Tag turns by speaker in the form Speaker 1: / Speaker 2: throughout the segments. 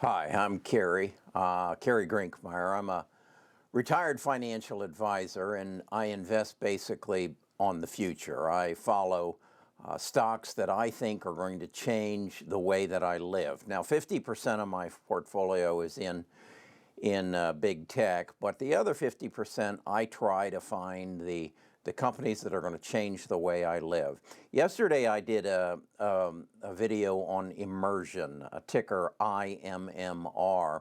Speaker 1: Hi, I'm Kerry Grinkmeyer. I'm a retired financial advisor and I invest basically on the future. I follow stocks that I think are going to change the way that I live. Now, 50% of my portfolio is in big tech, but the other 50% I try to find the companies that are going to change the way I live. Yesterday I did a video on Immersion, a ticker IMMR.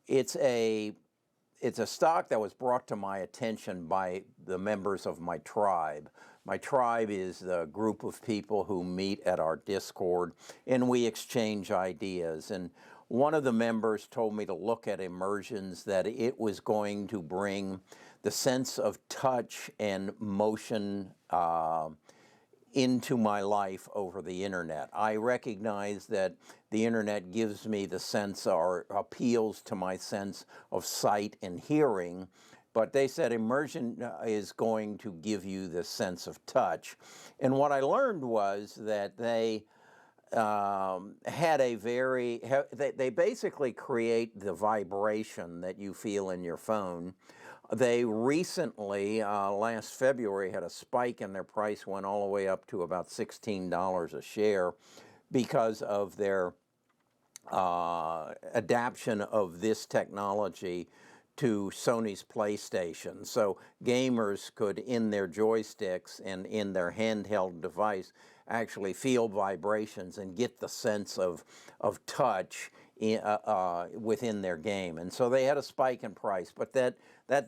Speaker 1: It's a it's a stock that was brought to my attention by the members of my tribe. My tribe is the group of people who meet at our Discord and we exchange ideas. And one of the members told me to look at Immersions, that it was going to bring the sense of touch and motion into my life over the internet. I recognize that the internet gives me the sense, or appeals to my sense of sight and hearing, but they said Immersion is going to give you the sense of touch. And what I learned was that they had a they basically create the vibration that you feel in your phone. They recently, last February, had a spike and their price went all the way up to about $16 a share because of their adaptation of this technology to Sony's PlayStation. So gamers could, in their joysticks and in their handheld device, actually feel vibrations and get the sense of touch within their game. And so they had a spike in price, but that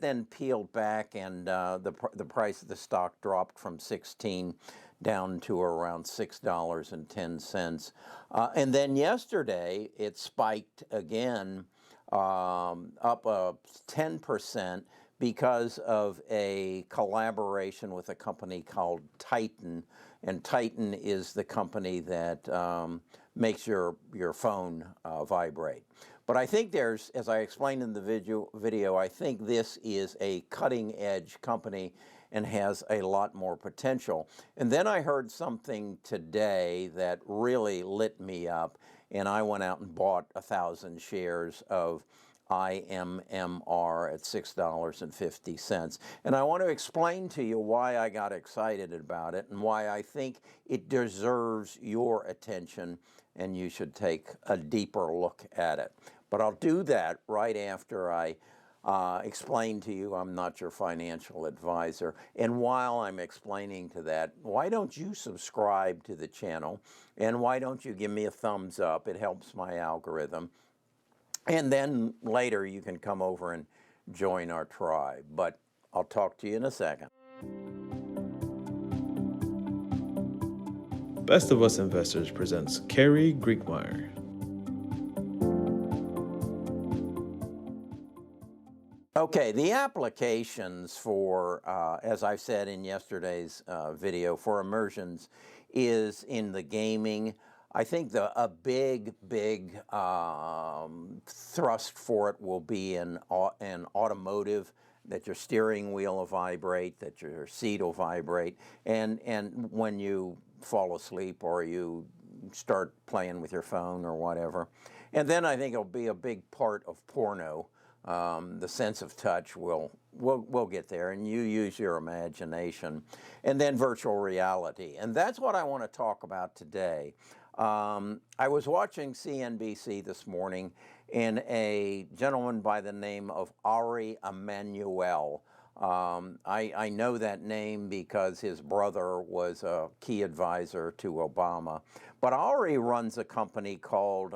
Speaker 1: then peeled back, and the price of the stock dropped from 16 down to around $6.10. And then yesterday it spiked again, up 10%, because of a collaboration with a company called Titan. And Titan is the company that makes your phone vibrate. But I think there's, as I explained in the video, I think this is a cutting edge company and has a lot more potential. And then I heard something today that really lit me up, and I went out and bought 1,000 shares of IMMR at $6.50. And I want to explain to you why I got excited about it and why I think it deserves your attention and you should take a deeper look at it. But I'll do that right after I explain to you I'm not your financial advisor. And while I'm explaining to that, why don't you subscribe to the channel, and why don't you give me a thumbs up? It helps my algorithm. And then later you can come over and join our tribe. But I'll talk to you in a second.
Speaker 2: Best of Us Investors presents Kerry Grinkmeyer.
Speaker 1: Okay, the applications for, as I said in yesterday's video, for Immersions is in the gaming. I think a big thrust for it will be in automotive, that your steering wheel will vibrate, that your seat will vibrate, and when you fall asleep or you start playing with your phone or whatever. And then I think it'll be a big part of porno. The sense of touch will get there, and you use your imagination. And then virtual reality, and that's what I want to talk about today. I was watching CNBC this morning, and a gentleman by the name of Ari Emanuel. I know that name because his brother was a key advisor to Obama. But Ari runs a company called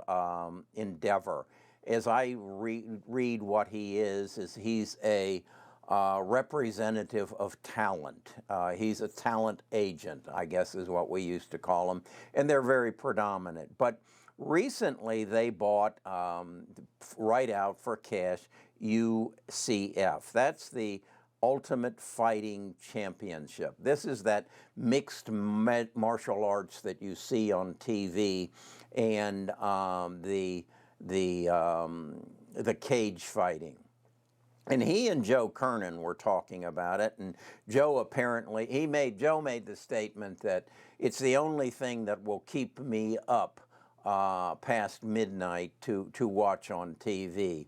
Speaker 1: Endeavor. As I read what he is he's a representative of talent. He's a talent agent, I guess is what we used to call them, and they're very predominant. But recently they bought, right out for cash, UCF. That's the Ultimate Fighting Championship. This is that mixed martial arts that you see on TV, and the cage fighting. And he and Joe Kernan were talking about it, and Joe made the statement that it's the only thing that will keep me up past midnight to watch on TV,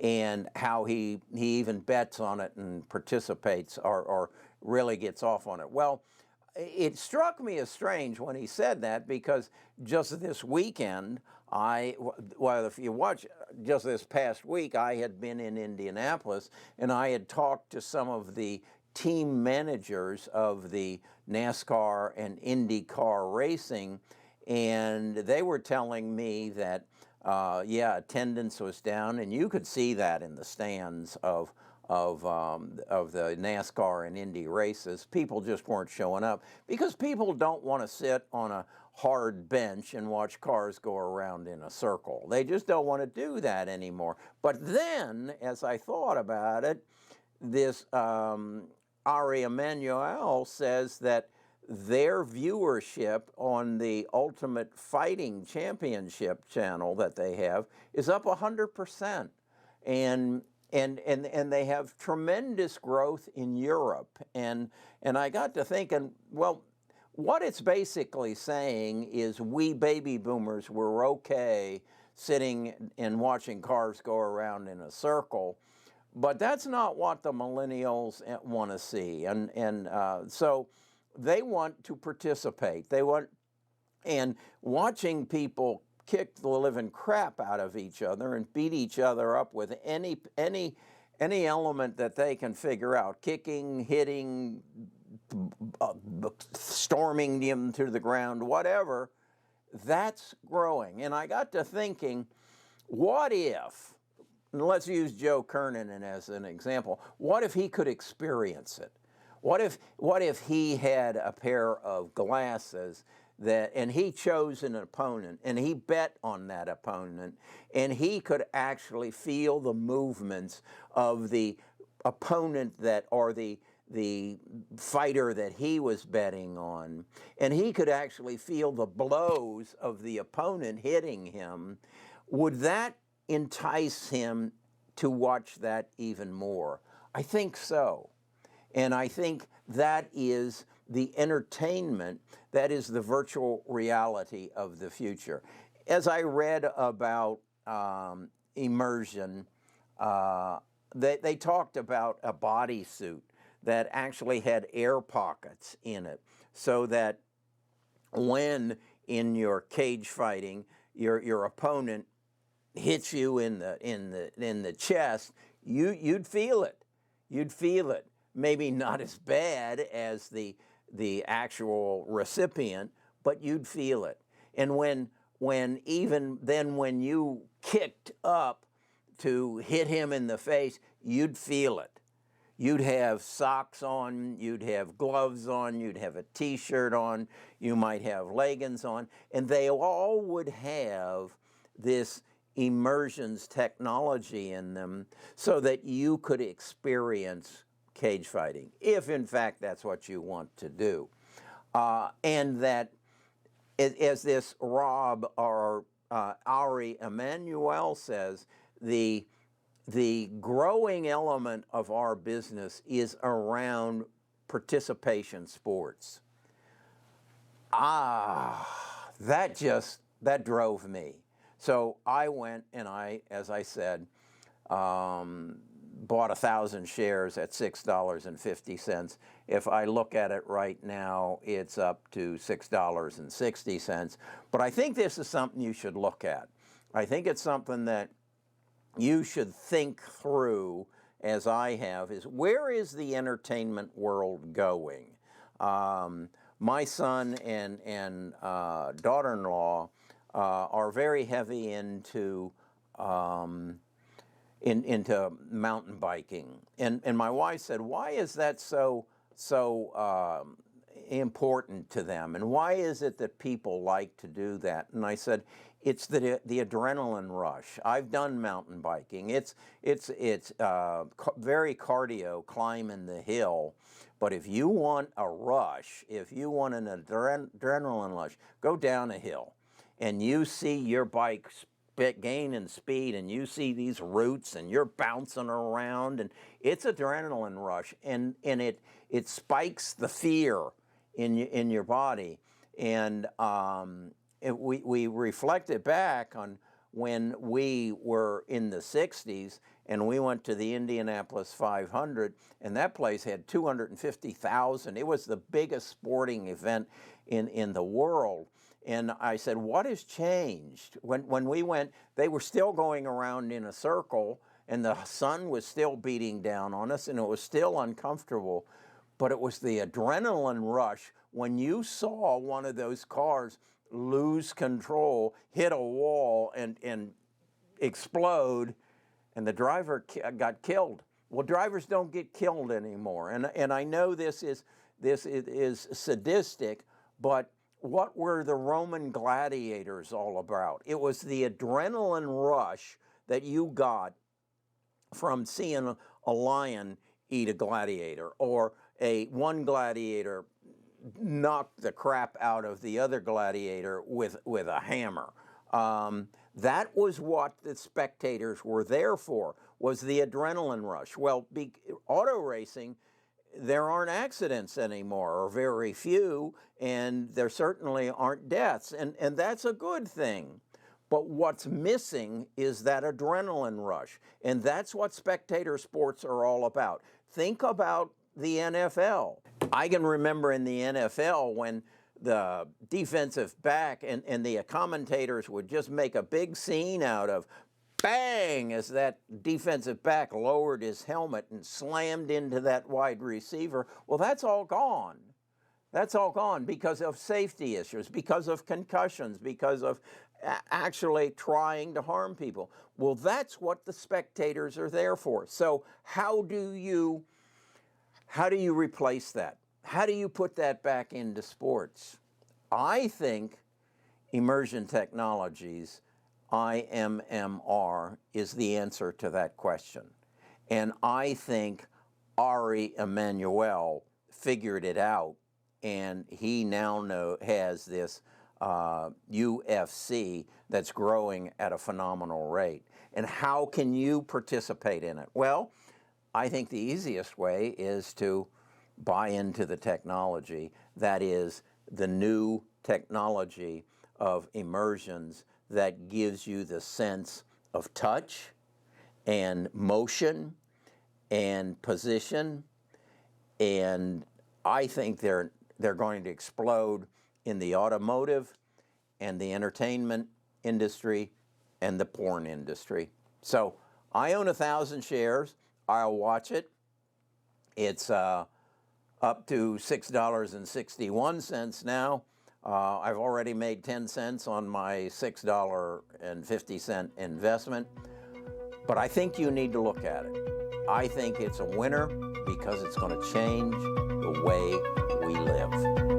Speaker 1: and how he even bets on it and participates or really gets off on it. Well, it struck me as strange when he said that, because just this weekend, well, if you watch just this past week, I had been in Indianapolis and I had talked to some of the team managers of the NASCAR and IndyCar racing, and they were telling me that, yeah, attendance was down, and you could see that in the stands of the NASCAR and Indy races. People just weren't showing up because people don't want to sit on a hard bench and watch cars go around in a circle. They just don't want to do that anymore. But then, as I thought about it, this Ari Emanuel says that their viewership on the Ultimate Fighting Championship channel that they have is up 100%. And they have tremendous growth in Europe. And I got to thinking, well, what it's basically saying is we baby boomers were okay sitting and watching cars go around in a circle, but that's not what the millennials want to see. And so they want to participate. They want, and watching people kick the living crap out of each other and beat each other up with any element that they can figure out, kicking, hitting, storming them to the ground, whatever, that's growing. And I got to thinking, what if, and let's use Joe Kernan as an example, what if he could experience it? What if he had a pair of glasses that, and he chose an opponent and he bet on that opponent, and he could actually feel the movements of the opponent that, or the fighter that he was betting on, and he could actually feel the blows of the opponent hitting him? Would that entice him to watch that even more? I think so. And I think that is the entertainment, that is the virtual reality of the future. As I read about Immersion, they talked about a bodysuit that actually had air pockets in it, so that when in your cage fighting, your opponent hits you in the chest, you'd feel it. You'd feel it. Maybe not as bad as the actual recipient, but you'd feel it. And when you kicked up to hit him in the face, you'd feel it. You'd have socks on, you'd have gloves on, you'd have a t-shirt on, you might have leggings on, and they all would have this immersions technology in them so that you could experience cage fighting, if in fact that's what you want to do. And that, as this Rob or Ari Emanuel says, the growing element of our business is around participation sports. That drove me. So I went and as I said, bought 1,000 shares at $6.50. If I look at it right now, it's up to $6.60. But I think this is something you should look at. I think it's something that you should think through, as I have, is where is the entertainment world going? My son and daughter-in-law are very heavy into mountain biking, and my wife said, "Why is that so important to them, and why is it that people like to do that?" And I said, "It's the adrenaline rush. I've done mountain biking. It's very cardio, climbing the hill, but if you want a rush, if you want an adrenaline rush, go down a hill, and you see your bike gaining speed, and you see these roots, and you're bouncing around, and it's adrenaline rush, and it spikes the fear in your body, and we reflected back on when we were in the 60s and we went to the Indianapolis 500, and that place had 250,000. It was the biggest sporting event in the world. And I said, what has changed? When we went, they were still going around in a circle, and the sun was still beating down on us, and it was still uncomfortable. But it was the adrenaline rush when you saw one of those cars lose control, hit a wall, and explode, and the driver got killed. Well, drivers don't get killed anymore. And I know this is sadistic, but what were the Roman gladiators all about? It was the adrenaline rush that you got from seeing a lion eat a gladiator, or one gladiator knock the crap out of the other gladiator with a hammer. That was what the spectators were there for, was the adrenaline rush. Well, auto racing, there aren't accidents anymore, or very few, and there certainly aren't deaths, and that's a good thing. But what's missing is that adrenaline rush, and that's what spectator sports are all about. Think about the NFL. I can remember in the NFL when the defensive back and the commentators would just make a big scene out of bang as that defensive back lowered his helmet and slammed into that wide receiver. Well, that's all gone. That's all gone because of safety issues, because of concussions, because of actually trying to harm people. Well, that's what the spectators are there for. So how do you replace that? How do you put that back into sports? I think Immersion Technologies, IMMR, is the answer to that question. And I think Ari Emanuel figured it out, and he now has this UFC that's growing at a phenomenal rate. And how can you participate in it? Well, I think the easiest way is to buy into the technology. That is the new technology of immersions that gives you the sense of touch and motion and position. And I think they're going to explode in the automotive and the entertainment industry and the porn industry. So I own 1,000 shares. I'll watch it. It's up to $6.61 now. I've already made 10 cents on my $6.50 investment, but I think you need to look at it. I think it's a winner because it's going to change the way we live.